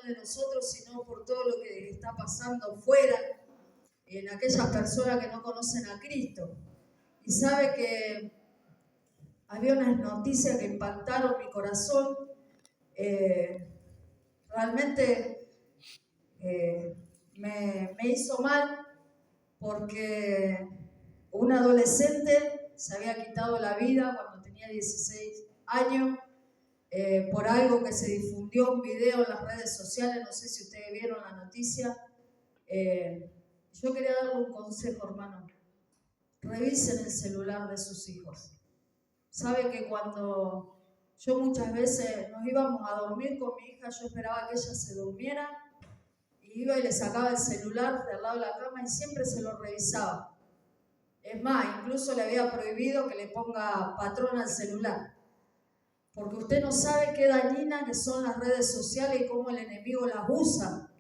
de nosotros, sino por todo lo que está pasando fuera, en aquellas personas que no conocen a Cristo. Y sabe que había unas noticias que impactaron mi corazón. Realmente me hizo mal porque un adolescente se había quitado la vida cuando tenía 16 años por algo que se difundió un video en las redes sociales. No sé si ustedes vieron la noticia. Yo quería darle un consejo, hermano. Revisen el celular de sus hijos. Sabe que cuando yo muchas veces nos íbamos a dormir con mi hija, yo esperaba que ella se durmiera y iba y le sacaba el celular de al lado de la cama y siempre se lo revisaba. Es más, incluso le había prohibido que le ponga patrón al celular, porque usted no sabe qué dañinas que son las redes sociales y cómo el enemigo las usa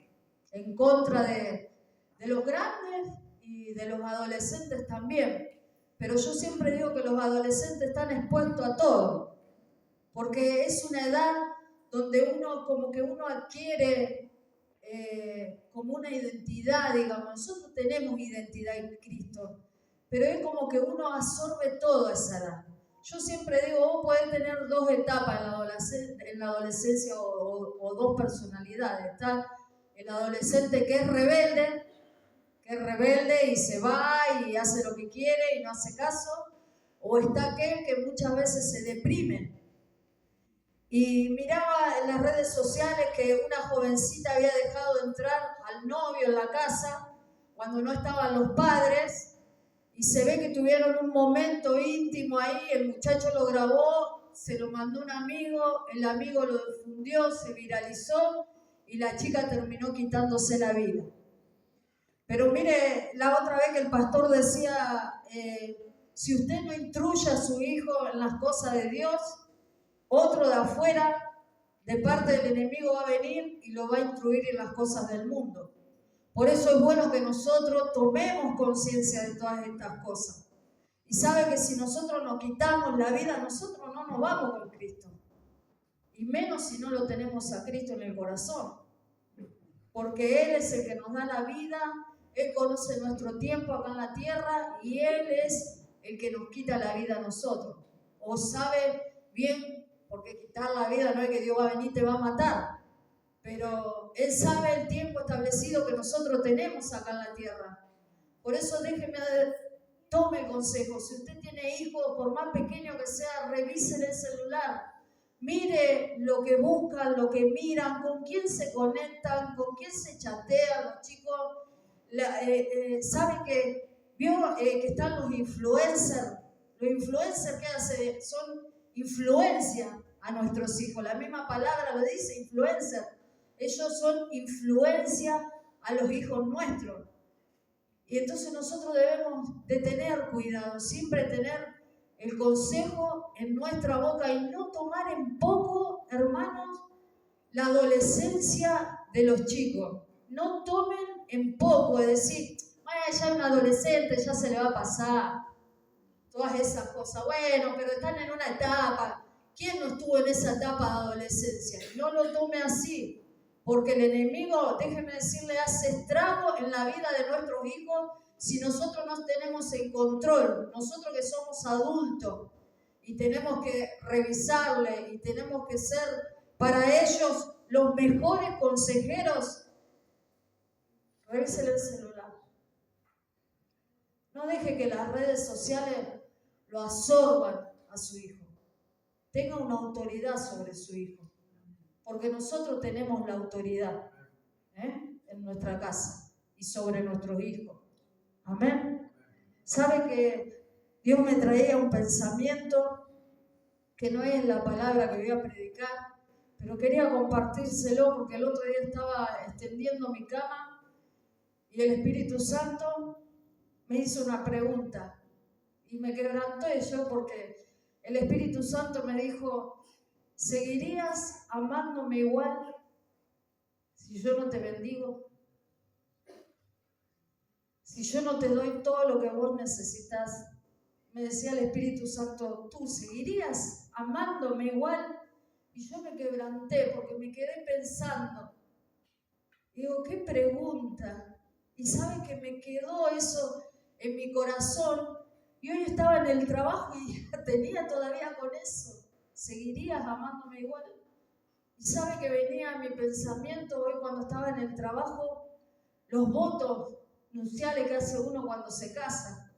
en contra de los grandes y de los adolescentes también. Pero yo siempre digo que los adolescentes están expuestos a todo, porque es una edad donde uno adquiere como una identidad, digamos. Nosotros tenemos identidad en Cristo, pero es como que uno absorbe todo a esa edad. Yo siempre digo, vos podés tener dos etapas en la adolescencia o dos personalidades. Está el adolescente que es rebelde y se va y hace lo que quiere y no hace caso, o está aquel que muchas veces se deprime. Y miraba en las redes sociales que una jovencita había dejado de entrar al novio en la casa cuando no estaban los padres, y se ve que tuvieron un momento íntimo ahí, el muchacho lo grabó, se lo mandó un amigo, el amigo lo difundió, se viralizó y la chica terminó quitándose la vida. Pero mire, la otra vez que el pastor decía, si usted no instruye a su hijo en las cosas de Dios, otro de afuera, de parte del enemigo, va a venir y lo va a instruir en las cosas del mundo. Por eso es bueno que nosotros tomemos conciencia de todas estas cosas. Y sabe que si nosotros nos quitamos la vida, nosotros no nos vamos con Cristo. Y menos si no lo tenemos a Cristo en el corazón. Porque Él es el que nos da la vida, Él conoce nuestro tiempo acá en la tierra y Él es el que nos quita la vida a nosotros. O sabe bien, porque quitar la vida no es que Dios va a venir y te va a matar, pero Él sabe el tiempo establecido que nosotros tenemos acá en la tierra. Por eso tome el consejo. Si usted tiene hijos, por más pequeño que sea, revisen el celular. Mire lo que buscan, lo que miran, con quién se conectan, con quién se chatean los chicos. ¿Sabe que vio que están los influencers? Los influencers, ¿qué hacen? Son influencia a nuestros hijos. La misma palabra lo dice, influencer. Ellos son influencia a los hijos nuestros. Y entonces nosotros debemos de tener cuidado, siempre tener el consejo en nuestra boca y no tomar en poco, hermanos, la adolescencia de los chicos. No tomen en poco, es decir, ya es un adolescente, ya se le va a pasar. Todas esas cosas. Bueno, pero están en una etapa. ¿Quién no estuvo en esa etapa de adolescencia? No lo tome así, porque el enemigo, déjeme decirle, hace estrago en la vida de nuestros hijos si nosotros no tenemos el control. Nosotros que somos adultos y tenemos que revisarle y tenemos que ser para ellos los mejores consejeros. Revísele el celular. No deje que las redes sociales lo absorban a su hijo. Tenga una autoridad sobre su hijo, porque nosotros tenemos la autoridad en nuestra casa y sobre nuestros hijos. Amén. ¿Sabe que Dios me traía un pensamiento que no es la palabra que voy a predicar, pero quería compartírselo porque el otro día estaba extendiendo mi cama y el Espíritu Santo me hizo una pregunta y me quebranté yo porque el Espíritu Santo me dijo: ¿seguirías amándome igual si yo no te bendigo? Si yo no te doy todo lo que vos necesitas. Me decía el Espíritu Santo: ¿tú seguirías amándome igual? Y yo me quebranté porque me quedé pensando. Digo, qué pregunta. Y sabe que me quedó eso en mi corazón. Y hoy estaba en el trabajo y tenía todavía con eso. ¿Seguirías amándome igual? Y sabe que venía a mi pensamiento hoy cuando estaba en el trabajo, los votos nupciales que hace uno cuando se casa.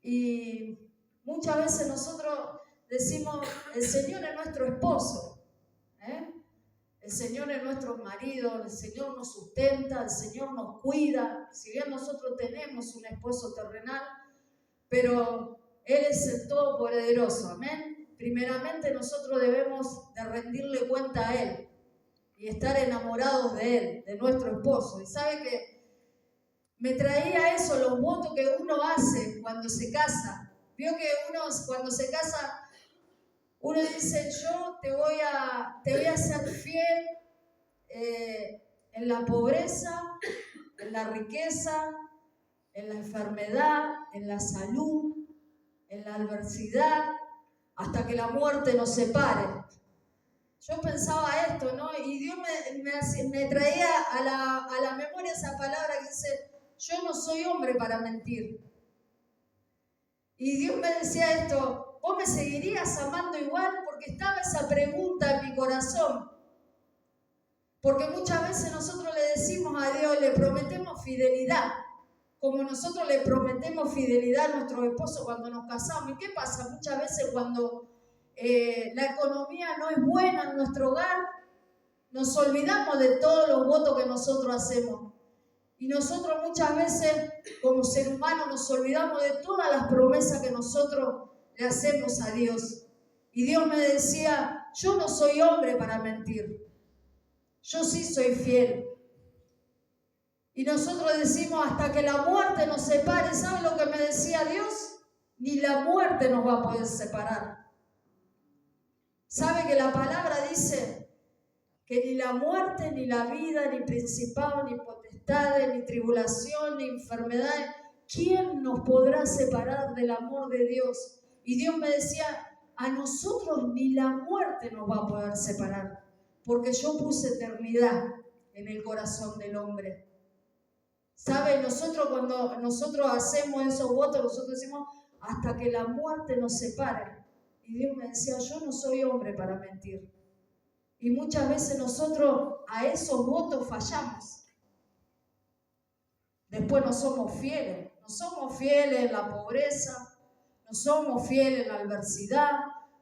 Y muchas veces nosotros decimos, el Señor es nuestro esposo, el Señor es nuestro marido, el Señor nos sustenta, el Señor nos cuida. Si bien nosotros tenemos un esposo terrenal, pero Él es el Todopoderoso, amén. Primeramente nosotros debemos de rendirle cuenta a Él y estar enamorados de Él, de nuestro esposo. Y sabe que me traía eso, los votos que uno hace cuando se casa. Vio que uno cuando se casa, uno dice, yo te voy a ser fiel en la pobreza, en la riqueza, en la enfermedad, en la salud, en la adversidad, hasta que la muerte nos separe. Yo pensaba esto, ¿no? Y Dios me traía a la memoria esa palabra que dice, yo no soy hombre para mentir. Y Dios me decía esto, ¿vos me seguirías amando igual? Porque estaba esa pregunta en mi corazón. Porque muchas veces nosotros le decimos a Dios, le prometemos fidelidad, como nosotros le prometemos fidelidad a nuestros esposos cuando nos casamos. ¿Y qué pasa? Muchas veces cuando la economía no es buena en nuestro hogar, nos olvidamos de todos los votos que nosotros hacemos. Y nosotros muchas veces, como ser humanos, nos olvidamos de todas las promesas que nosotros le hacemos a Dios. Y Dios me decía, yo no soy hombre para mentir. Yo sí soy fiel. Y nosotros decimos, hasta que la muerte nos separe. ¿Sabe lo que me decía Dios? Ni la muerte nos va a poder separar. ¿Sabe que la palabra dice que ni la muerte, ni la vida, ni principado, ni potestades, ni tribulación, ni enfermedades, ¿quién nos podrá separar del amor de Dios? Y Dios me decía, a nosotros ni la muerte nos va a poder separar, porque yo puse eternidad en el corazón del hombre. ¿Sabe? Nosotros cuando nosotros hacemos esos votos, nosotros decimos, hasta que la muerte nos separe. Y Dios me decía, yo no soy hombre para mentir. Y muchas veces nosotros a esos votos fallamos. Después no somos fieles. No somos fieles en la pobreza, no somos fieles en la adversidad.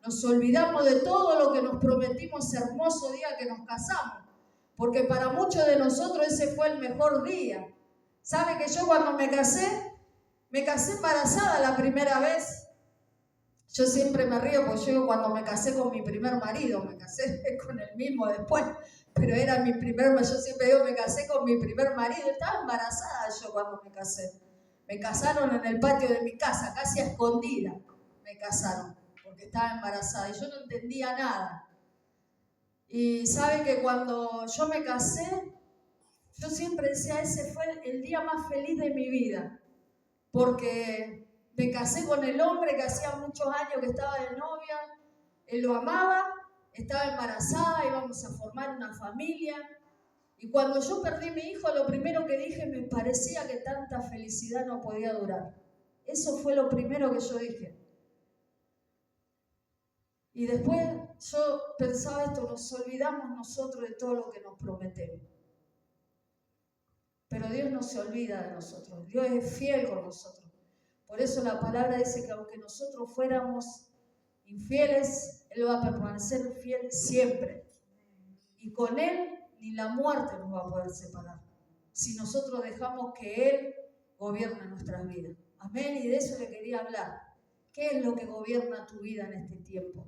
Nos olvidamos de todo lo que nos prometimos ese hermoso día que nos casamos. Porque para muchos de nosotros ese fue el mejor día. ¿Sabe que yo cuando me casé embarazada la primera vez? Yo siempre me río porque yo cuando me casé con mi primer marido, me casé con el mismo después, pero era mi primer, yo siempre digo, me casé con mi primer marido, estaba embarazada yo cuando me casé. Me casaron en el patio de mi casa, casi a escondida me casaron, porque estaba embarazada y yo no entendía nada. Y sabe que cuando yo me casé, yo siempre decía, ese fue el día más feliz de mi vida, porque me casé con el hombre que hacía muchos años que estaba de novia, él lo amaba, estaba embarazada, íbamos a formar una familia. Y cuando yo perdí a mi hijo, lo primero que dije, me parecía que tanta felicidad no podía durar. Eso fue lo primero que yo dije. Y después yo pensaba esto, nos olvidamos nosotros de todo lo que nos prometemos. Pero Dios no se olvida de nosotros, Dios es fiel con nosotros. Por eso la palabra dice que aunque nosotros fuéramos infieles, Él va a permanecer fiel siempre. Y con Él ni la muerte nos va a poder separar, si nosotros dejamos que Él gobierne nuestras vidas. Amén, y de eso le quería hablar. ¿Qué es lo que gobierna tu vida en este tiempo?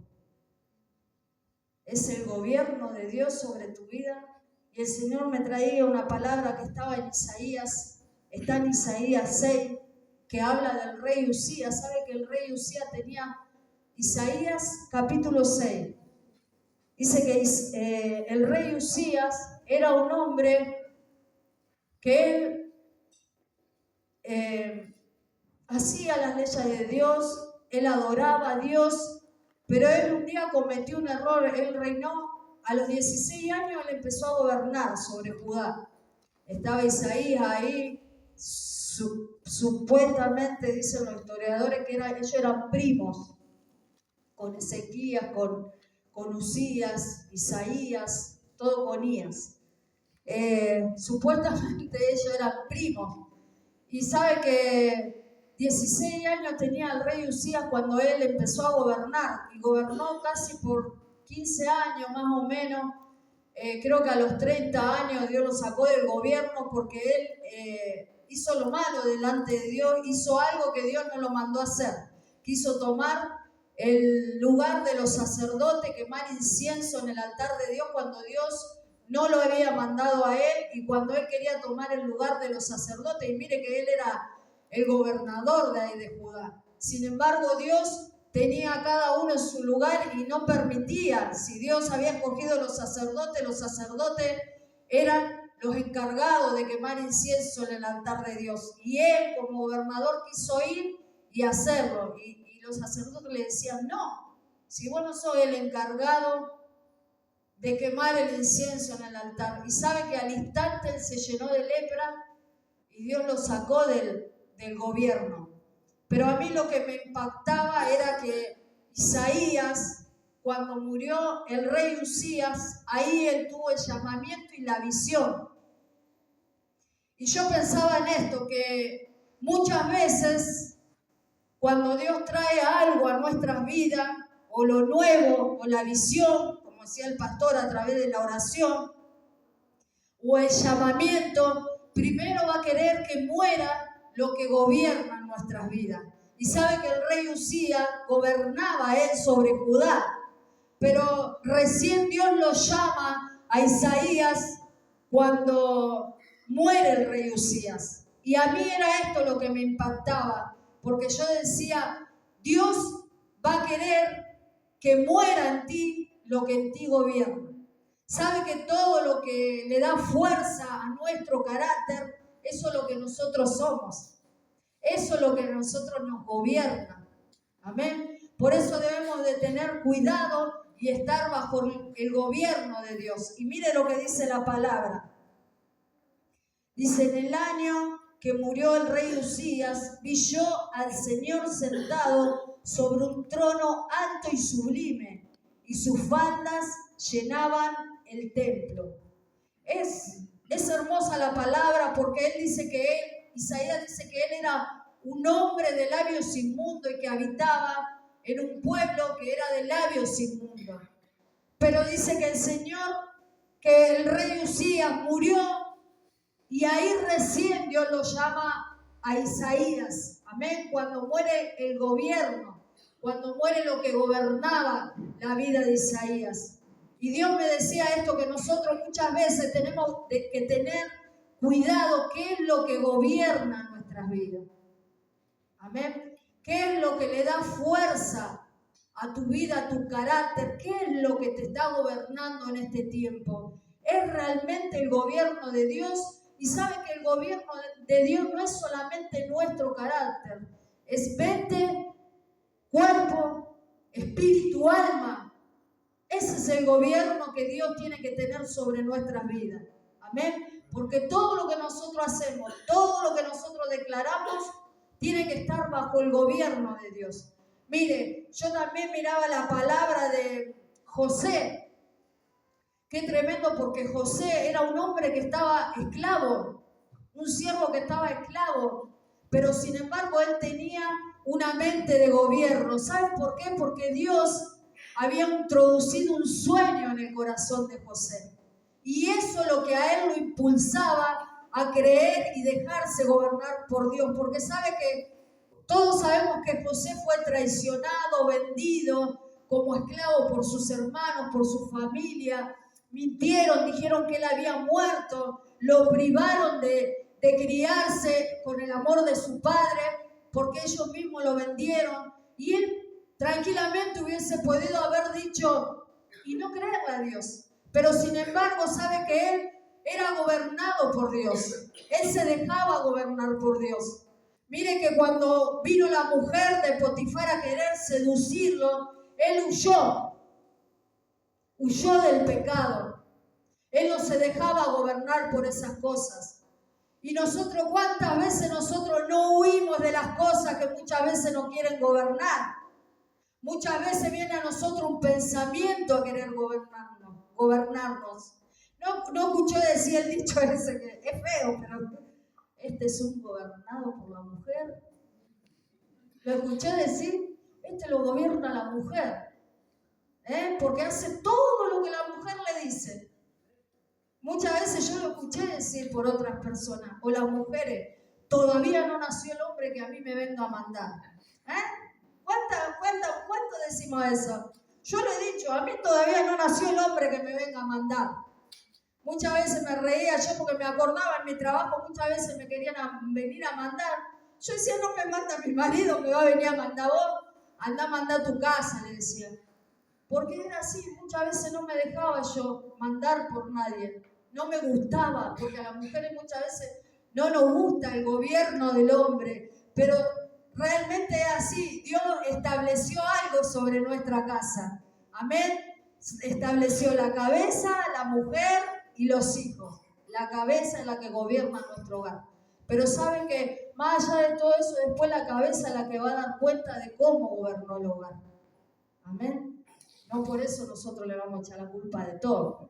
Es el gobierno de Dios sobre tu vida. Y el Señor me traía una palabra que estaba en Isaías, está en Isaías 6, que habla del rey Usías. ¿Sabe que el rey Usías tenía Isaías capítulo 6? Dice que el rey Usías era un hombre que él hacía las leyes de Dios, él adoraba a Dios, pero él un día cometió un error. Él reinó a los 16 años él empezó a gobernar sobre Judá. Estaba Isaías ahí, supuestamente dicen los historiadores que ellos eran primos, con Ezequías, con Usías, Isaías, todo con Ías. Supuestamente ellos eran primos. Y sabe que 16 años tenía el rey Usías cuando él empezó a gobernar, y gobernó casi por 15 años más o menos. Creo que a los 30 años Dios lo sacó del gobierno porque él hizo lo malo delante de Dios, hizo algo que Dios no lo mandó a hacer. Quiso tomar el lugar de los sacerdotes, quemar incienso en el altar de Dios cuando Dios no lo había mandado a él, y cuando él quería tomar el lugar de los sacerdotes, y mire que él era el gobernador de ahí de Judá. Sin embargo, Dios tenía a cada uno en su lugar y no permitía. Si Dios había escogido los sacerdotes eran los encargados de quemar incienso en el altar de Dios. Y él, como gobernador, quiso ir y hacerlo. Y los sacerdotes le decían, no, si vos no sos el encargado de quemar el incienso en el altar. Y sabe que al instante él se llenó de lepra y Dios lo sacó del gobierno. Pero a mí lo que me impactaba era que Isaías, cuando murió el rey Usías, ahí él tuvo el llamamiento y la visión. Y yo pensaba en esto, que muchas veces cuando Dios trae algo a nuestras vidas, o lo nuevo, o la visión, como decía el pastor a través de la oración, o el llamamiento, primero va a querer que muera lo que gobierna nuestras vidas. Y sabe que el rey Usías gobernaba él sobre Judá, pero recién Dios lo llama a Isaías cuando muere el rey Usías. Y a mí era esto lo que me impactaba, porque yo decía, Dios va a querer que muera en ti lo que en ti gobierna. Sabe que todo lo que le da fuerza a nuestro carácter, eso es lo que nosotros somos. Eso es lo que a nosotros nos gobierna. Amén. Por eso debemos de tener cuidado y estar bajo el gobierno de Dios. Y mire lo que dice la palabra. Dice, en el año que murió el rey Usías, vi yo al Señor sentado sobre un trono alto y sublime, y sus faldas llenaban el templo. Es hermosa la palabra, porque él dice que Isaías dice que él era un hombre de labios inmundos y que habitaba en un pueblo que era de labios inmundos. Pero dice que el Señor, que el rey Usías murió, y ahí recién Dios lo llama a Isaías. Amén. Cuando muere el gobierno, cuando muere lo que gobernaba la vida de Isaías. Y Dios me decía esto, que nosotros muchas veces tenemos que tener cuidado qué es lo que gobierna nuestras vidas. Amén. ¿Qué es lo que le da fuerza a tu vida, a tu carácter? ¿Qué es lo que te está gobernando en este tiempo? ¿Es realmente el gobierno de Dios? Y sabe que el gobierno de Dios no es solamente nuestro carácter, es mente, cuerpo, espíritu, alma. Ese es el gobierno que Dios tiene que tener sobre nuestras vidas. Amén. Porque todo lo que nosotros hacemos, todo lo que nosotros declaramos, tiene que estar bajo el gobierno de Dios. Mire, yo también miraba la palabra de José. Qué tremendo, porque José era un hombre que estaba esclavo, un siervo que estaba esclavo, pero sin embargo él tenía una mente de gobierno. ¿Sabes por qué? Porque Dios había introducido un sueño en el corazón de José. Y eso es lo que a él lo impulsaba a creer y dejarse gobernar por Dios. Porque sabe que todos sabemos que José fue traicionado, vendido como esclavo por sus hermanos, por su familia. Mintieron, dijeron que él había muerto, lo privaron de criarse con el amor de su padre, porque ellos mismos lo vendieron. Y él tranquilamente hubiese podido haber dicho y no creerle a Dios. Pero sin embargo, sabe que él era gobernado por Dios. Él se dejaba gobernar por Dios. Mire que cuando vino la mujer de Potifar a querer seducirlo, él huyó. huyó del pecado. Él no se dejaba gobernar por esas cosas. Y nosotros, ¿cuántas veces nosotros no huimos de las cosas que muchas veces nos quieren gobernar? Muchas veces viene a nosotros un pensamiento a querer gobernarnos. No escuchó decir el dicho ese que es feo, pero este es un gobernado por la mujer. Lo escuché decir, este lo gobierna la mujer, porque hace todo lo que la mujer le dice. Muchas veces yo lo escuché decir por otras personas, o las mujeres, todavía no nació el hombre que a mí me venga a mandar. ¿Cuánto decimos eso? Yo lo he dicho, a mí todavía no nació el hombre que me venga a mandar. Muchas veces me reía yo porque me acordaba en mi trabajo, muchas veces me querían venir a mandar. Yo decía, no me manda mi marido, me va a venir a mandar vos, anda a mandar tu casa, le decía. Porque era así, muchas veces no me dejaba yo mandar por nadie. No me gustaba, porque a las mujeres muchas veces no nos gusta el gobierno del hombre, pero realmente es así. Dios estableció algo sobre nuestra casa. Amén. Estableció la cabeza, la mujer y los hijos. La cabeza es la que gobierna nuestro hogar. Pero saben que más allá de todo eso, después la cabeza es la que va a dar cuenta de cómo gobernó el hogar. Amén. No por eso nosotros le vamos a echar la culpa de todo.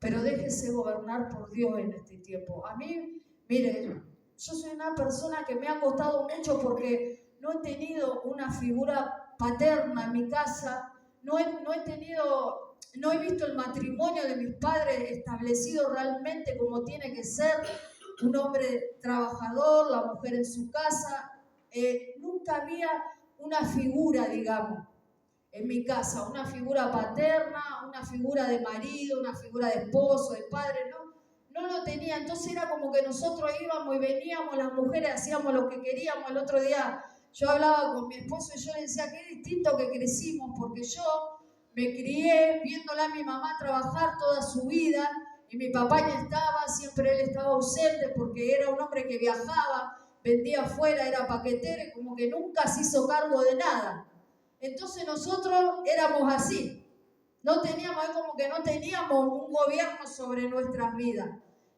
Pero déjese gobernar por Dios en este tiempo. A mí, mire, yo soy una persona que me ha costado mucho porque no he tenido una figura paterna en mi casa. No he visto el matrimonio de mis padres establecido realmente como tiene que ser. Un hombre trabajador, la mujer en su casa. Nunca había una figura, digamos, en mi casa, una figura paterna, una figura de marido, una figura de esposo, de padre, no lo tenía. Entonces era como que nosotros íbamos y veníamos, las mujeres hacíamos lo que queríamos. El otro día yo hablaba con mi esposo y yo le decía, qué distinto que crecimos, porque yo me crié viéndola a mi mamá trabajar toda su vida y mi papá ya estaba, siempre él estaba ausente porque era un hombre que viajaba, vendía afuera, era paquetero y como que nunca se hizo cargo de nada. Entonces nosotros éramos así, como que no teníamos un gobierno sobre nuestras vidas.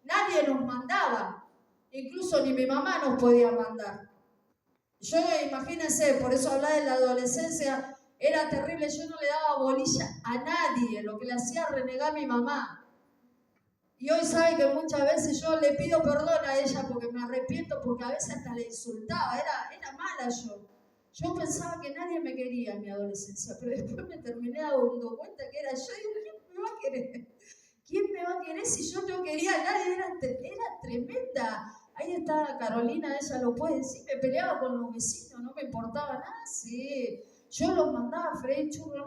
Nadie nos mandaba, incluso ni mi mamá nos podía mandar. Yo, imagínense, por eso hablar de la adolescencia era terrible, yo no le daba bolilla a nadie, lo que le hacía renegar a mi mamá. Y hoy sabe que muchas veces yo le pido perdón a ella porque me arrepiento, porque a veces hasta le insultaba, era mala yo. Yo pensaba que nadie me quería en mi adolescencia, pero después me terminé dando cuenta que era yo. Digo, ¿quién me va a querer? ¿Quién me va a querer si yo no quería a nadie? Era tremenda. Ahí está Carolina, ella lo puede decir. Me peleaba con los vecinos, no me importaba nada. Sí, yo los mandaba a freír churros,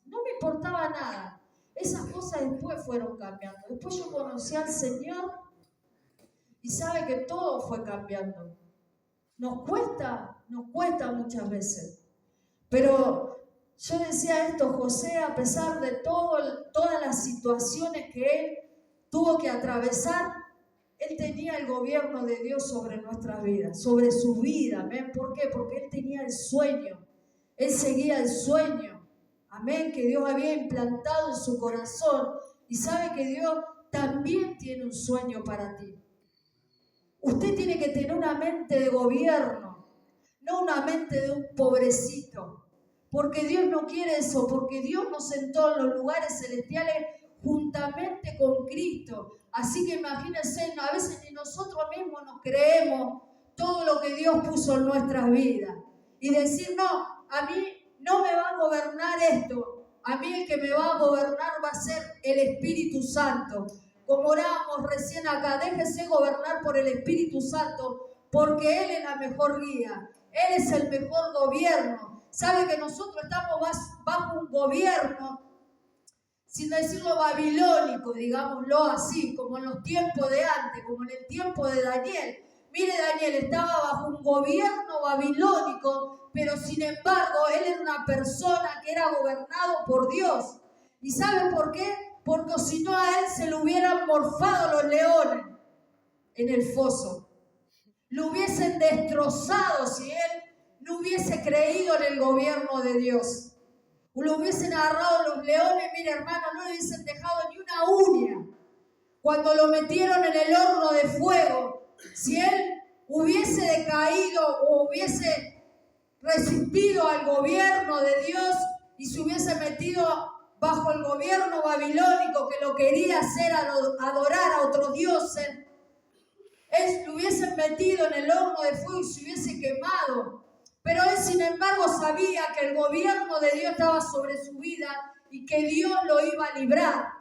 no me importaba nada. Esas cosas después fueron cambiando. Después yo conocí al Señor y sabe que todo fue cambiando. Nos cuesta muchas veces. Pero yo decía esto, José, a pesar de todas las situaciones que él tuvo que atravesar, él tenía el gobierno de Dios sobre nuestras vidas, sobre su vida. ¿Amén? ¿Por qué? Porque él tenía el sueño. Él seguía el sueño. Amén, que Dios había implantado en su corazón. Y sabe que Dios también tiene un sueño para ti. Usted tiene que tener una mente de gobierno, no una mente de un pobrecito. Porque Dios no quiere eso, porque Dios nos sentó en los lugares celestiales juntamente con Cristo. Así que imagínense, a veces ni nosotros mismos nos creemos todo lo que Dios puso en nuestras vidas. Y decir, no, a mí no me va a gobernar esto. A mí el que me va a gobernar va a ser el Espíritu Santo. Como orábamos recién acá, déjese gobernar por el Espíritu Santo, porque Él es la mejor guía. Él es el mejor gobierno. Sabe que nosotros estamos bajo un gobierno, sin decirlo babilónico, digámoslo así, como en los tiempos de antes, como en el tiempo de Daniel. Mire, Daniel estaba bajo un gobierno babilónico, pero sin embargo, él era una persona que era gobernado por Dios. ¿Y sabe por qué? Porque si no a él se le hubieran morfado los leones en el foso. Lo hubiesen destrozado si él no hubiese creído en el gobierno de Dios. lo hubiesen agarrado los leones, mire hermano, no le hubiesen dejado ni una uña. Cuando lo metieron en el horno de fuego, si él hubiese decaído o hubiese resistido al gobierno de Dios y se hubiese metido bajo el gobierno babilónico que lo quería hacer adorar a otros dioses, él lo hubiese metido en el horno de fuego y se hubiese quemado. Pero él, sin embargo, sabía que el gobierno de Dios estaba sobre su vida y que Dios lo iba a librar.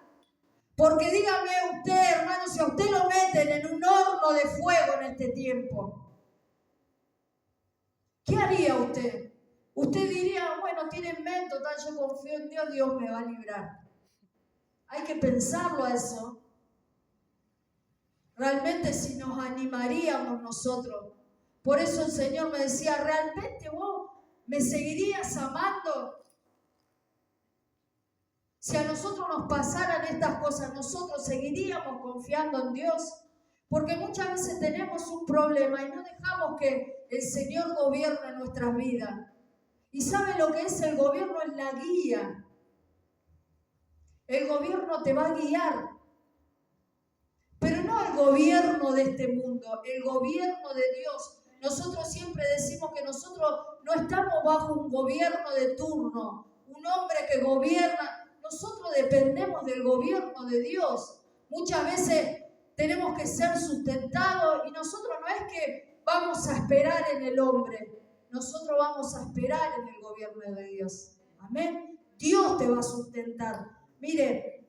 Porque dígame usted, hermano, si a usted lo meten en un horno de fuego en este tiempo, ¿qué haría usted? Usted diría, bueno, tiene mento, tal, yo confío en Dios, Dios me va a librar. Hay que pensarlo a eso. Realmente si nos animaríamos nosotros. Por eso el Señor me decía, ¿realmente vos me seguirías amando? Si a nosotros nos pasaran estas cosas, nosotros seguiríamos confiando en Dios. Porque muchas veces tenemos un problema y no dejamos que el Señor gobierne nuestras vidas. ¿Y sabe lo que es el gobierno? Es la guía. El gobierno te va a guiar. Pero no el gobierno de este mundo, el gobierno de Dios. Nosotros siempre decimos que nosotros no estamos bajo un gobierno de turno, un hombre que gobierna. Nosotros dependemos del gobierno de Dios. Muchas veces tenemos que ser sustentados y nosotros no es que vamos a esperar en el hombre, nosotros vamos a esperar en el gobierno de Dios. Amén. Dios te va a sustentar. Mire,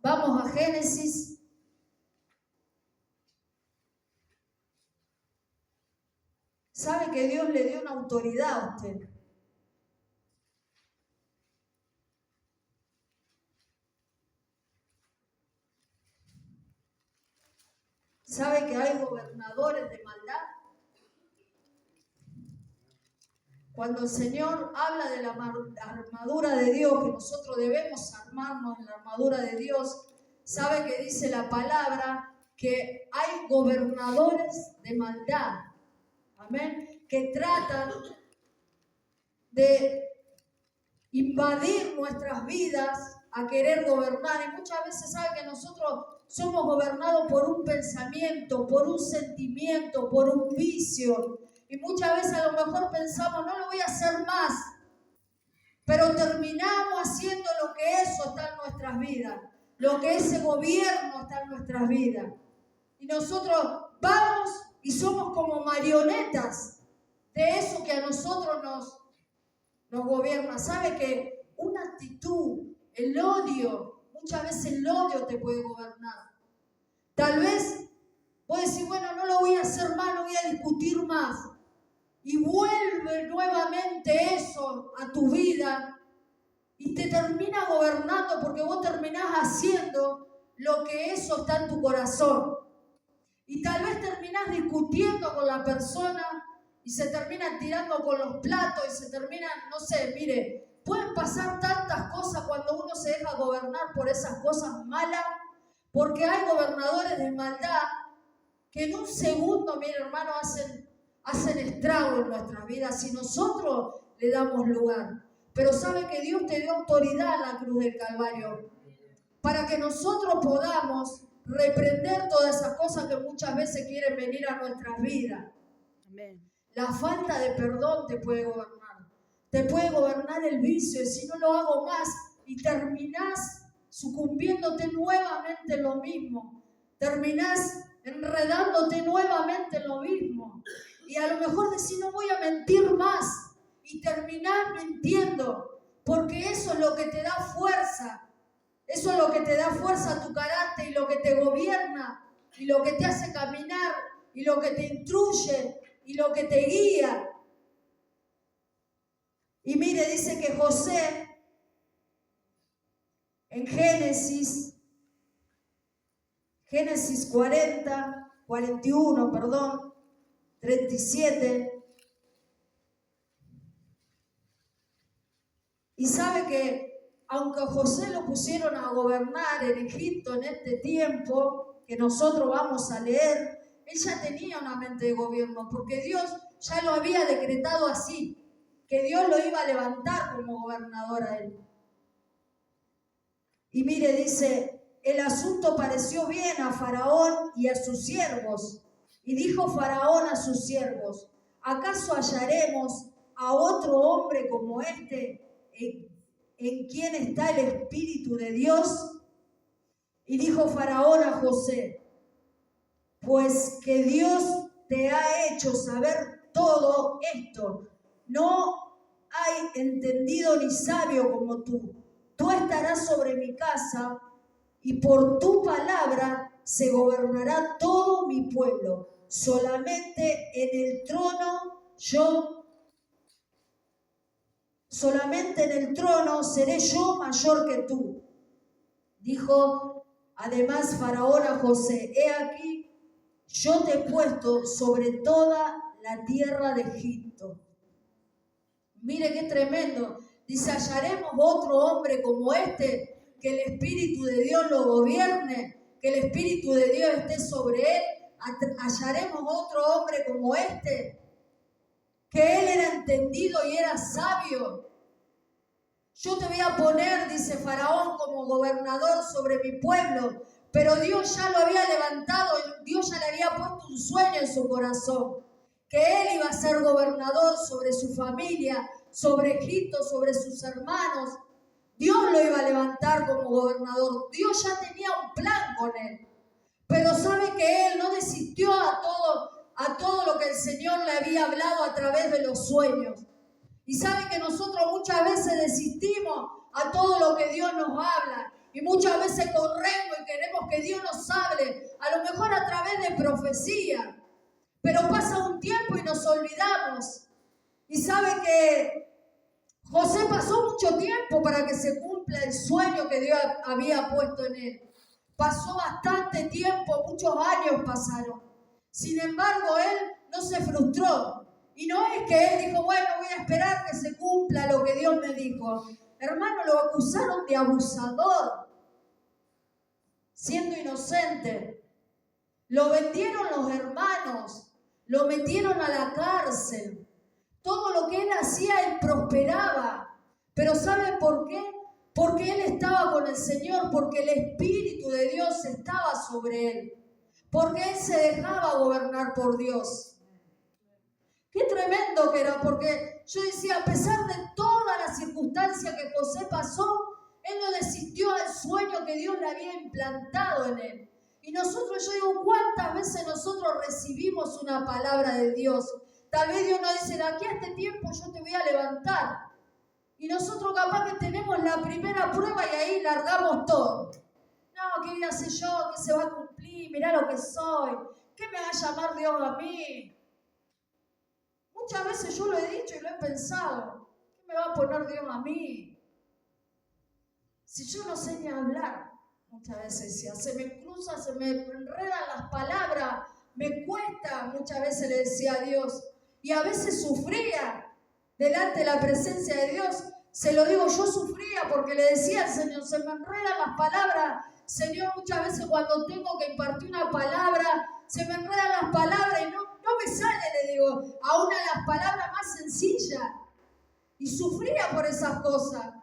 vamos a Génesis. ¿Sabe que Dios le dio una autoridad a usted? ¿Sabe que hay gobernadores de maldad? Cuando el Señor habla de la armadura de Dios, que nosotros debemos armarnos en la armadura de Dios, ¿sabe que dice la palabra que hay gobernadores de maldad? Amén. Que tratan de invadir nuestras vidas a querer gobernar. Y muchas veces sabe que nosotros somos gobernados por un pensamiento, por un sentimiento, por un vicio. Y muchas veces a lo mejor pensamos, no lo voy a hacer más. Pero terminamos haciendo lo que eso está en nuestras vidas. Lo que ese gobierno está en nuestras vidas. Y nosotros vamos y somos como marionetas de eso que a nosotros nos gobierna. ¿Sabe que una actitud, el odio, muchas veces el odio te puede gobernar? Tal vez puedes decir, bueno, no lo voy a hacer más, no voy a discutir más. Y vuelve nuevamente eso a tu vida y te termina gobernando porque vos terminás haciendo lo que eso está en tu corazón. Y tal vez terminás discutiendo con la persona y se terminan tirando con los platos y se terminan, no sé, mire, pueden pasar tantas cosas cuando uno se deja gobernar por esas cosas malas, porque hay gobernadores de maldad que en un segundo, mire hermano, hacen estrago en nuestras vidas si nosotros le damos lugar. Pero sabe que Dios te dio autoridad en la cruz del Calvario para que nosotros podamos reprender todas esas cosas que muchas veces quieren venir a nuestras vidas. Amén. La falta de perdón te puede gobernar. Te puede gobernar el vicio. Y si no lo hago más, y terminás sucumbiéndote nuevamente en lo mismo. Terminás enredándote nuevamente en lo mismo. Y a lo mejor decís, no voy a mentir más. Y terminás mintiendo. Porque eso es lo que te da fuerza. Eso es lo que te da fuerza a tu carácter y lo que te gobierna. Y lo que te hace caminar. Y lo que te instruye. Y lo que te guía. Y mire, dice que José, en Génesis 37, y sabe que aunque a José lo pusieron a gobernar en Egipto en este tiempo, que nosotros vamos a leer, él ya tenía una mente de gobierno, porque Dios ya lo había decretado así. que Dios lo iba a levantar como gobernador a él. Y mire, dice, el asunto pareció bien a Faraón y a sus siervos. Y dijo Faraón a sus siervos, ¿acaso hallaremos a otro hombre como este en quien está el Espíritu de Dios? Y dijo Faraón a José, pues que Dios te ha hecho saber todo esto. No hay entendido ni sabio como tú. Tú estarás sobre mi casa y por tu palabra se gobernará todo mi pueblo. Solamente en el trono seré yo mayor que tú. Dijo además Faraón a José, he aquí, yo te he puesto sobre toda la tierra de Egipto. Mire qué tremendo. Dice, hallaremos otro hombre como este, que el Espíritu de Dios lo gobierne, que el Espíritu de Dios esté sobre él. Hallaremos otro hombre como este, que él era entendido y era sabio. Yo te voy a poner, dice Faraón, como gobernador sobre mi pueblo, pero Dios ya lo había levantado, Dios ya le había puesto un sueño en su corazón, que él iba a ser gobernador sobre su familia, sobre Egipto, sobre sus hermanos. Dios lo iba a levantar como gobernador. Dios ya tenía un plan con él. Pero sabe que él no desistió a todo lo que el Señor le había hablado a través de los sueños. Y sabe que nosotros muchas veces desistimos a todo lo que Dios nos habla. Y muchas veces corremos y queremos que Dios nos hable, a lo mejor a través de profecía. Pero pasa un tiempo y nos olvidamos. Y sabe que José pasó mucho tiempo para que se cumpla el sueño que Dios había puesto en él. Pasó bastante tiempo, muchos años pasaron. Sin embargo, él no se frustró. Y no es que él dijo, bueno, voy a esperar que se cumpla lo que Dios me dijo. Hermano, lo acusaron de abusador, siendo inocente. Lo vendieron los hermanos, lo metieron a la cárcel. Todo lo que él hacía, él prosperaba. Pero ¿sabe por qué? Porque él estaba con el Señor, porque el Espíritu de Dios estaba sobre él. Porque él se dejaba gobernar por Dios. Qué tremendo que era, porque yo decía, a pesar de todas las circunstancias que José pasó, él no desistió al sueño que Dios le había implantado en él. Y nosotros, yo digo, ¿cuántas veces nosotros recibimos una palabra de Dios? Tal vez Dios nos dice, de aquí a este tiempo yo te voy a levantar. Y nosotros capaz que tenemos la primera prueba y ahí largamos todo. No, ¿qué voy a hacer yo? ¿Qué se va a cumplir? Mirá lo que soy. ¿Qué me va a llamar Dios a mí? Muchas veces yo lo he dicho y lo he pensado. ¿Qué me va a poner Dios a mí? Si yo no sé ni hablar, muchas veces decía, se me cruza, se me enredan las palabras, me cuesta, muchas veces le decía a Dios. Y a veces sufría delante de la presencia de Dios. Se lo digo, yo sufría porque le decía al Señor, se me enredan las palabras. Señor, muchas veces cuando tengo que impartir una palabra, se me enredan las palabras y no me sale, le digo, a una de las palabras más sencillas. Y sufría por esas cosas.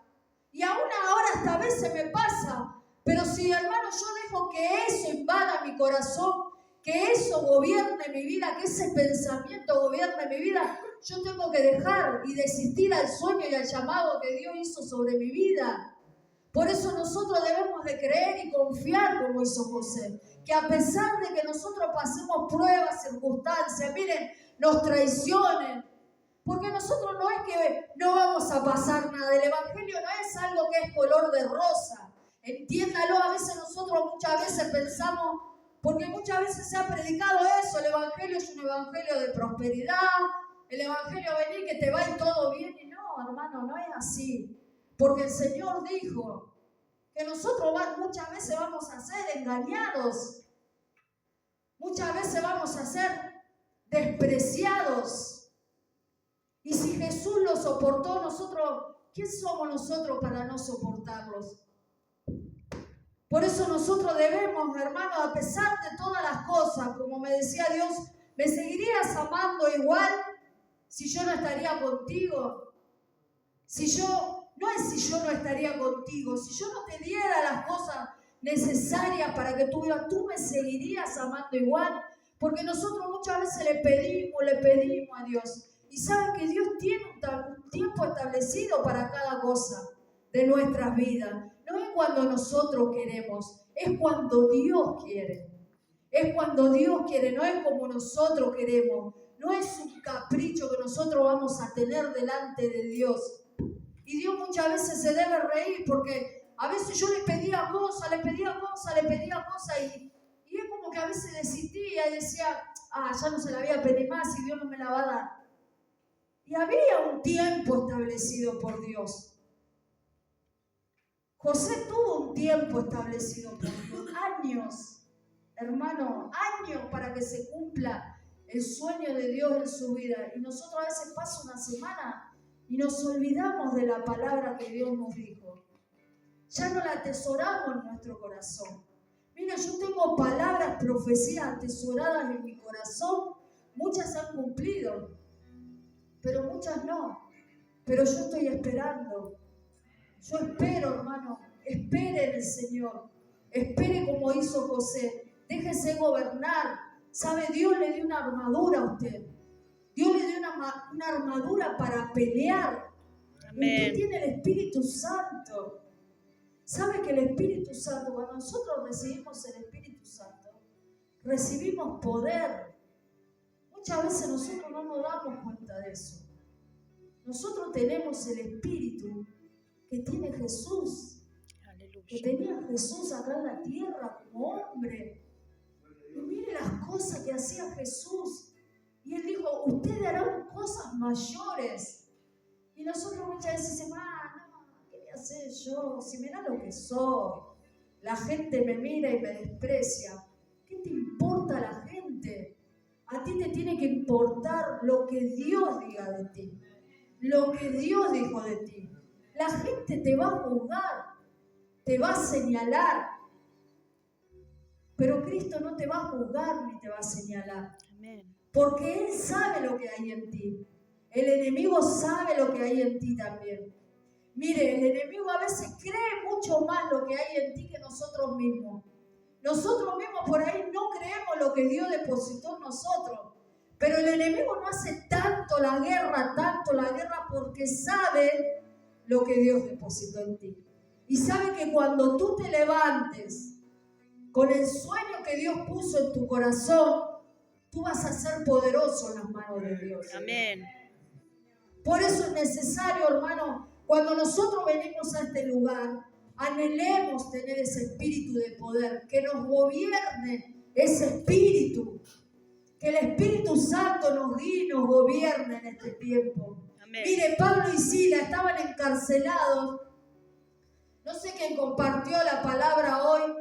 Y aún ahora esta vez se me pasa. Pero si, hermano, yo dejo que eso invada mi corazón, que eso gobierne mi vida, que ese pensamiento gobierne mi vida, yo tengo que dejar y desistir al sueño y al llamado que Dios hizo sobre mi vida. Por eso nosotros debemos de creer y confiar como hizo José. Que a pesar de que nosotros pasemos pruebas, circunstancias, miren, nos traicionen. Porque nosotros no es que no vamos a pasar nada. El Evangelio no es algo que es color de rosa. Entiéndalo, a veces nosotros muchas veces pensamos, porque muchas veces se ha predicado eso, el Evangelio es un Evangelio de prosperidad, el Evangelio venir que te va y todo bien. Y no, hermano, no es así. Porque el Señor dijo que nosotros muchas veces vamos a ser engañados. Muchas veces vamos a ser despreciados. Y si Jesús lo soportó, nosotros, ¿quién somos nosotros para no soportarlos? Por eso nosotros debemos, hermano, a pesar de todas las cosas, como me decía Dios, ¿me seguirías amando igual si yo no estaría contigo? no es si yo no estaría contigo, si yo no te diera las cosas necesarias para que tú vivas, tú me seguirías amando igual, porque nosotros muchas veces le pedimos a Dios, y saben que Dios tiene un tiempo establecido para cada cosa de nuestras vidas. No es cuando nosotros queremos, es cuando Dios quiere. Es cuando Dios quiere, no es como nosotros queremos. No es un capricho que nosotros vamos a tener delante de Dios. Y Dios muchas veces se debe reír porque a veces yo le pedía cosas y es como que a veces desistía y decía, ya no se la voy a pedir más y Dios no me la va a dar. Y había un tiempo establecido por Dios. José tuvo un tiempo establecido por Dios, años, hermano, años para que se cumpla el sueño de Dios en su vida. Y nosotros a veces pasa una semana y nos olvidamos de la palabra que Dios nos dijo. Ya no la atesoramos en nuestro corazón. Mira, yo tengo palabras, profecías atesoradas en mi corazón. Muchas se han cumplido, pero muchas no. Pero yo estoy esperando. Yo espero, hermano. Espere en el Señor. Espere como hizo José. Déjese gobernar. ¿Sabe? Dios le dio una armadura a usted. Dios le dio una armadura para pelear. Amén. Usted tiene el Espíritu Santo. ¿Sabe que el Espíritu Santo, cuando nosotros recibimos el Espíritu Santo, recibimos poder? Muchas veces nosotros no nos damos cuenta de eso. Nosotros tenemos el Espíritu que tiene Jesús. Aleluya. Que tenía Jesús acá en la tierra como hombre. Y mire las cosas que hacía Jesús. Y Él dijo, ustedes harán cosas mayores. Y nosotros muchas veces decimos, ¿qué voy a hacer yo? Si mirá lo que soy. La gente me mira y me desprecia. ¿Qué te importa la gente? A ti te tiene que importar lo que Dios diga de ti. Lo que Dios dijo de ti. La gente te va a juzgar. Te va a señalar. Pero Cristo no te va a juzgar ni te va a señalar. Amén. Porque Él sabe lo que hay en ti. El enemigo sabe lo que hay en ti también. Mire, el enemigo a veces cree mucho más lo que hay en ti que nosotros mismos. Nosotros mismos por ahí no creemos lo que Dios depositó en nosotros. Pero el enemigo no hace tanto la guerra porque sabe lo que Dios depositó en ti. Y sabe que cuando tú te levantes con el sueño que Dios puso en tu corazón, tú vas a ser poderoso en las manos de Dios. Amén. Por eso es necesario, hermano, cuando nosotros venimos a este lugar, anhelemos tener ese espíritu de poder, que nos gobierne ese espíritu, que el Espíritu Santo nos guíe y nos gobierne en este tiempo. Amén. Mire, Pablo y Silas estaban encarcelados. No sé quién compartió la palabra hoy,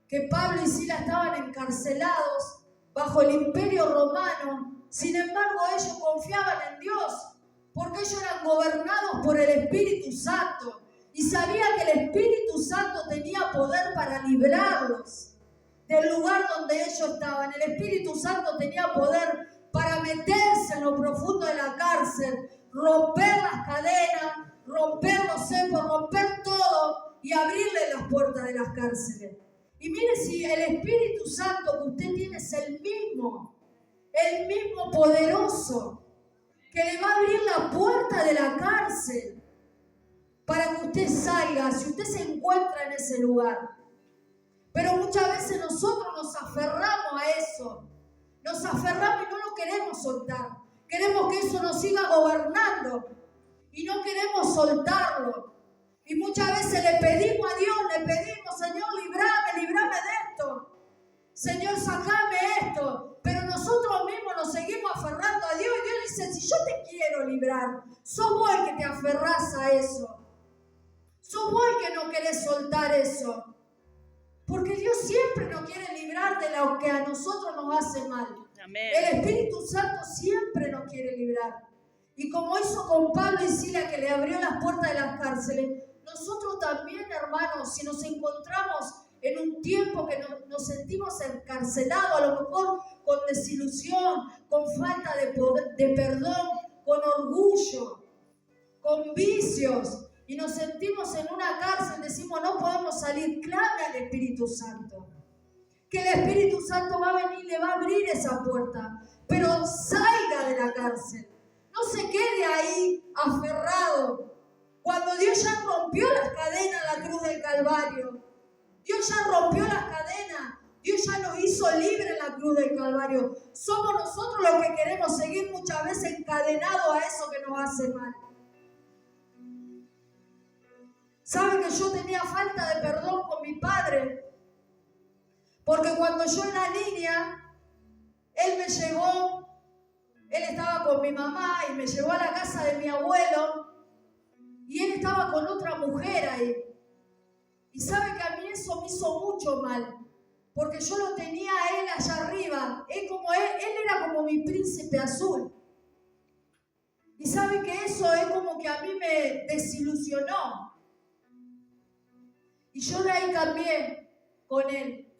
que Pablo y Silas estaban encarcelados bajo el imperio romano. Sin embargo, ellos confiaban en Dios, porque ellos eran gobernados por el Espíritu Santo y sabían que el Espíritu Santo tenía poder para librarlos del lugar donde ellos estaban. El Espíritu Santo tenía poder para meterse en lo profundo de la cárcel, romper las cadenas, romper los cepos, romper todo y abrirle las puertas de las cárceles. Y mire, si el Espíritu Santo que usted tiene es el mismo poderoso, que le va a abrir la puerta de la cárcel para que usted salga, si usted se encuentra en ese lugar. Pero muchas veces nosotros nos aferramos a eso. Nos aferramos y no lo queremos soltar. Queremos que eso nos siga gobernando y no queremos soltarlo. Y muchas veces le pedimos a Dios, Señor, líbrame de esto. Señor, sacame esto. Pero nosotros mismos nos seguimos aferrando a Dios. Y Dios dice, si yo te quiero librar, sos vos el que te aferrás a eso. Sos vos el que no querés soltar eso. Porque Dios siempre nos quiere librar de lo que a nosotros nos hace mal. Amén. El Espíritu Santo siempre nos quiere librar. Y como hizo con Pablo y Silas, que le abrió las puertas de las cárceles, nosotros también, hermanos, si nos encontramos en un tiempo que nos sentimos encarcelados, a lo mejor con desilusión, con falta de perdón, con con vicios, y nos sentimos en una cárcel, decimos no podemos salir, clame al Espíritu Santo. Que el Espíritu Santo va a venir y le va a abrir esa puerta, pero salga de la cárcel. No se quede ahí aferrado. Cuando Dios ya rompió las cadenas en la cruz del Calvario, Dios ya rompió las cadenas, Dios ya nos hizo libres en la cruz del Calvario. Somos nosotros los que queremos seguir muchas veces encadenados a eso que nos hace mal. ¿Sabe que yo tenía falta de perdón con mi padre? Porque cuando yo era niña, él me llevó, él estaba con mi mamá y me llevó a la casa de mi abuelo y él estaba con otra mujer ahí. Y sabe que a mí eso me hizo mucho mal, porque yo lo tenía a él allá arriba. Él era como mi príncipe azul. Y sabe que eso es como que a mí me desilusionó. Y yo de ahí cambié con él.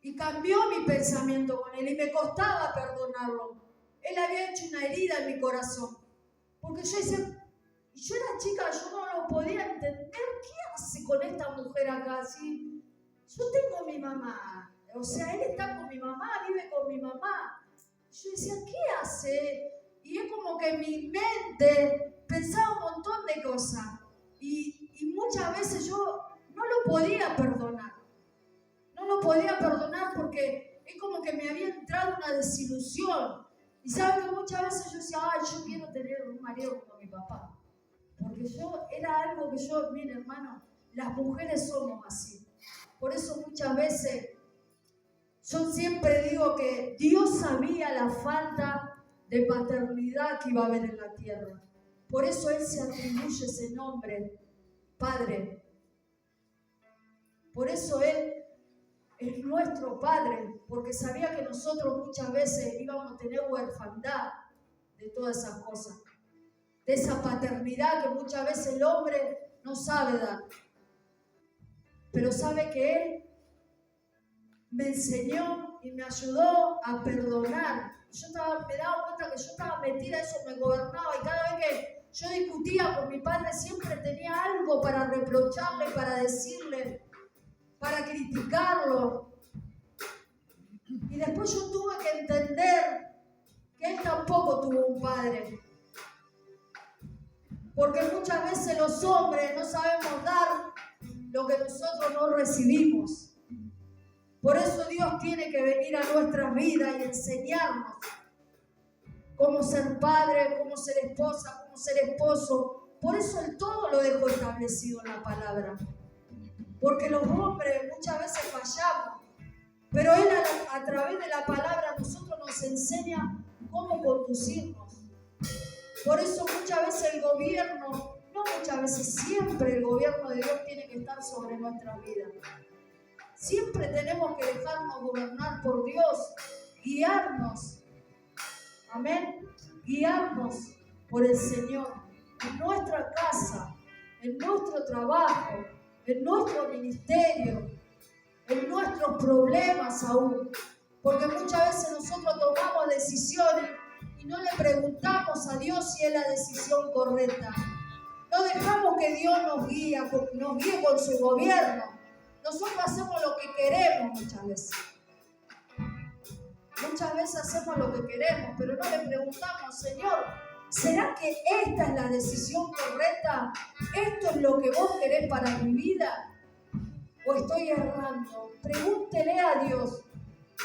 Y cambió mi pensamiento con él y me costaba perdonarlo. Él había hecho una herida en mi corazón. Porque yo era chica, yo no lo podía entender. ¿Qué hace con esta mujer acá? ¿Sí? Yo tengo a mi mamá. O sea, él está con mi mamá, vive con mi mamá. Yo decía, ¿qué hace? Y es como que mi mente pensaba un montón de cosas. Y muchas veces yo no lo podía perdonar. No lo podía perdonar porque es como que me había entrado una desilusión. Y saben que muchas veces yo decía, yo quiero tener un marido como mi papá. Porque era algo que miren hermano, las mujeres somos así. Por eso muchas veces yo siempre digo que Dios sabía la falta de paternidad que iba a haber en la tierra. Por eso Él se atribuye ese nombre, Padre. Por eso Él es nuestro Padre, porque sabía que nosotros muchas veces íbamos a tener huerfandad de todas esas cosas, de esa paternidad que muchas veces el hombre no sabe dar. Pero sabe que Él me enseñó y me ayudó a perdonar. Me daba cuenta que yo estaba metida, eso me gobernaba, y cada vez que yo discutía con mi padre siempre tenía algo para reprocharle, para decirle, para criticarlo. Y después yo tuve que entender que él tampoco tuvo un padre. Porque muchas veces los hombres no sabemos dar lo que nosotros no recibimos. Por eso Dios tiene que venir a nuestras vidas y enseñarnos cómo ser padre, cómo ser esposa, cómo ser esposo. Por eso Él todo lo dejó establecido en la palabra. Porque los hombres muchas veces fallamos, pero Él a través de la palabra a nosotros nos enseña cómo conducirnos. Por eso muchas veces el gobierno, no muchas veces, siempre el gobierno de Dios tiene que estar sobre nuestras vidas. Siempre tenemos que dejarnos gobernar por Dios, guiarnos, amén, guiarnos por el Señor, en nuestra casa, en nuestro trabajo, en nuestro ministerio, en nuestros problemas aún. Porque muchas veces nosotros tomamos decisiones y no le preguntamos a Dios si es la decisión correcta. No dejamos que Dios nos guíe con su gobierno. Nosotros hacemos lo que queremos muchas veces. Muchas veces hacemos lo que queremos, pero no le preguntamos, Señor, ¿será que esta es la decisión correcta? ¿Esto es lo que vos querés para mi vida? ¿O estoy errando? Pregúntele a Dios,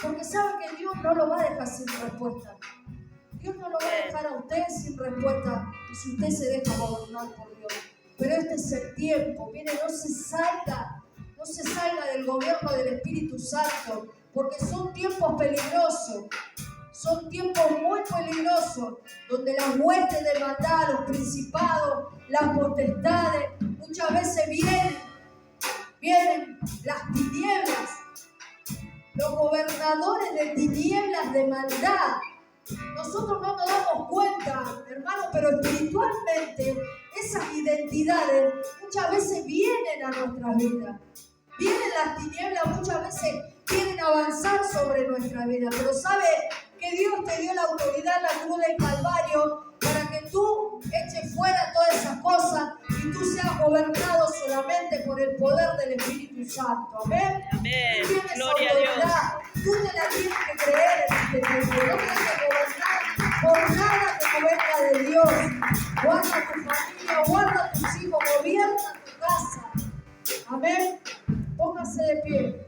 porque sabe que Dios no lo va a dejar sin respuesta. Dios no lo va a dejar a usted sin respuesta si usted se deja gobernar por Dios. Pero este es el tiempo. Mire, no se salga del gobierno del Espíritu Santo, porque son tiempos peligrosos. Son tiempos muy peligrosos, donde las huestes de maldad, los principados, las potestades, muchas veces vienen las tinieblas, los gobernadores de tinieblas de maldad. Nosotros no nos damos cuenta, hermano, pero espiritualmente esas identidades muchas veces vienen a nuestra vida. Vienen las tinieblas, muchas veces quieren avanzar sobre nuestra vida, pero sabe que Dios te dio la autoridad en la cruz del Calvario para que tú eche fuera todas esas cosas y tú seas gobernado solamente por el poder del Espíritu Santo. Amén. Amén. Tú tienes Gloria a Dios. autoridad. Tú te la tienes que creer en este tiempo. No tienes que gobernar por nada que no venga de Dios. Guarda tu familia, guarda tus hijos, gobierna tu casa. Amén. Póngase de pie.